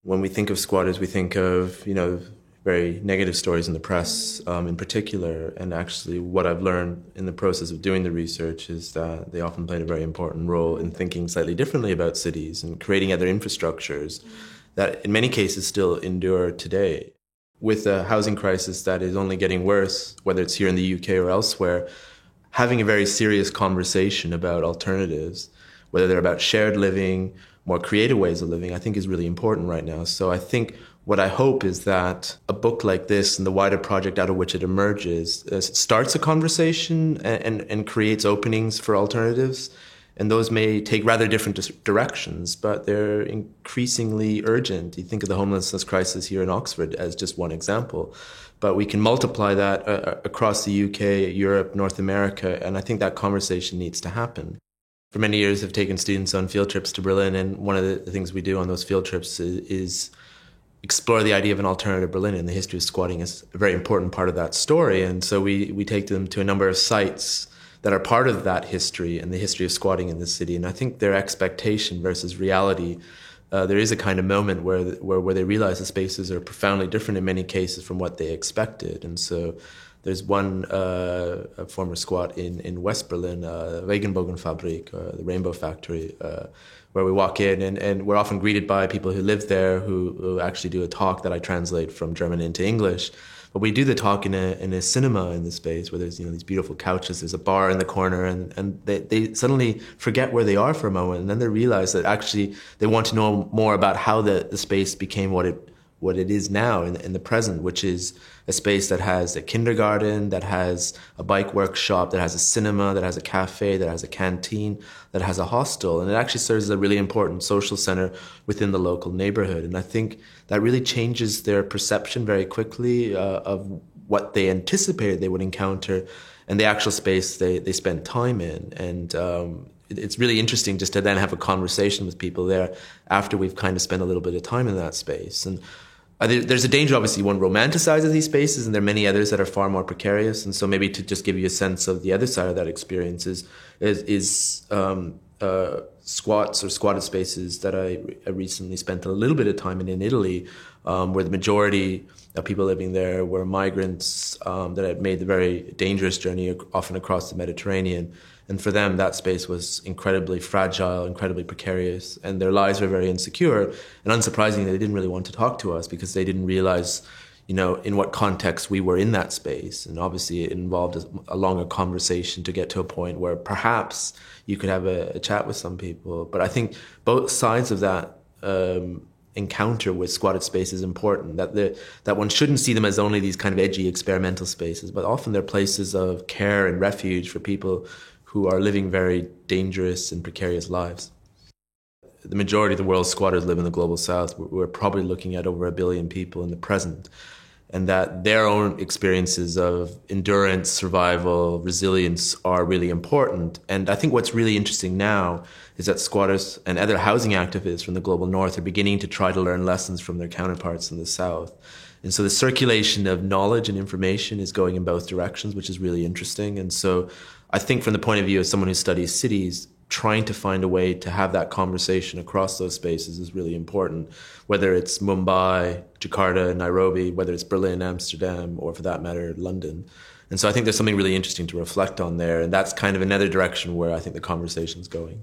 When we think of squatters, we think of, very negative stories in the press in particular. And actually, what I've learned in the process of doing the research is that they often played a very important role in thinking slightly differently about cities and creating other infrastructures that in many cases still endure today. With a housing crisis that is only getting worse, whether it's here in the UK or elsewhere, having a very serious conversation about alternatives, whether they're about shared living, more creative ways of living, I think is really important right now. So I think what I hope is that a book like this and the wider project out of which it emerges starts a conversation and creates openings for alternatives. And those may take rather different directions, but they're increasingly urgent. You think of the homelessness crisis here in Oxford as just one example, but we can multiply that across the UK, Europe, North America, and I think that conversation needs to happen. For many years, I've taken students on field trips to Berlin, and one of the things we do on those field trips is explore the idea of an alternative Berlin, and the history of squatting is a very important part of that story. And so we take them to a number of sites that are part of that history and the history of squatting in the city. And I think their expectation versus reality, there is a kind of moment where they realize the spaces are profoundly different in many cases from what they expected. And so there's one a former squat in West Berlin, Regenbogenfabrik, the Rainbow Factory, where we walk in and we're often greeted by people who live there who actually do a talk that I translate from German into English. But we do the talk in a cinema in the space where there's these beautiful couches, there's a bar in the corner, and they suddenly forget where they are for a moment, and then they realize that actually they want to know more about how the space became what it is now in the present, which is a space that has a kindergarten, that has a bike workshop, that has a cinema, that has a cafe, that has a canteen, that has a hostel. And it actually serves as a really important social center within the local neighborhood. And I think that really changes their perception very quickly of what they anticipated they would encounter and the actual space they spent time in. And it's really interesting just to then have a conversation with people there after we've kind of spent a little bit of time in that space. And there's a danger, obviously, one romanticizes these spaces, and there are many others that are far more precarious. And so maybe to just give you a sense of the other side of that experience is squats or squatted spaces that I recently spent a little bit of time in Italy, where the majority of people living there were migrants that had made the very dangerous journey often across the Mediterranean. And for them, that space was incredibly fragile, incredibly precarious, and their lives were very insecure. And unsurprisingly, they didn't really want to talk to us because they didn't realize, in what context we were in that space. And obviously, it involved a longer conversation to get to a point where perhaps you could have a chat with some people. But I think both sides of that encounter with squatted space is important, that one shouldn't see them as only these kind of edgy experimental spaces, but often they're places of care and refuge for people who are living very dangerous and precarious lives. The majority of the world's squatters live in the global south. We're probably looking at over 1 billion people in the present, and that their own experiences of endurance, survival, resilience are really important. And I think what's really interesting now is that squatters and other housing activists from the global north are beginning to try to learn lessons from their counterparts in the south. And so the circulation of knowledge and information is going in both directions, which is really interesting. And so I think from the point of view of someone who studies cities, trying to find a way to have that conversation across those spaces is really important, whether it's Mumbai, Jakarta, Nairobi, whether it's Berlin, Amsterdam, or for that matter, London. And so I think there's something really interesting to reflect on there. And that's kind of another direction where I think the conversation's going.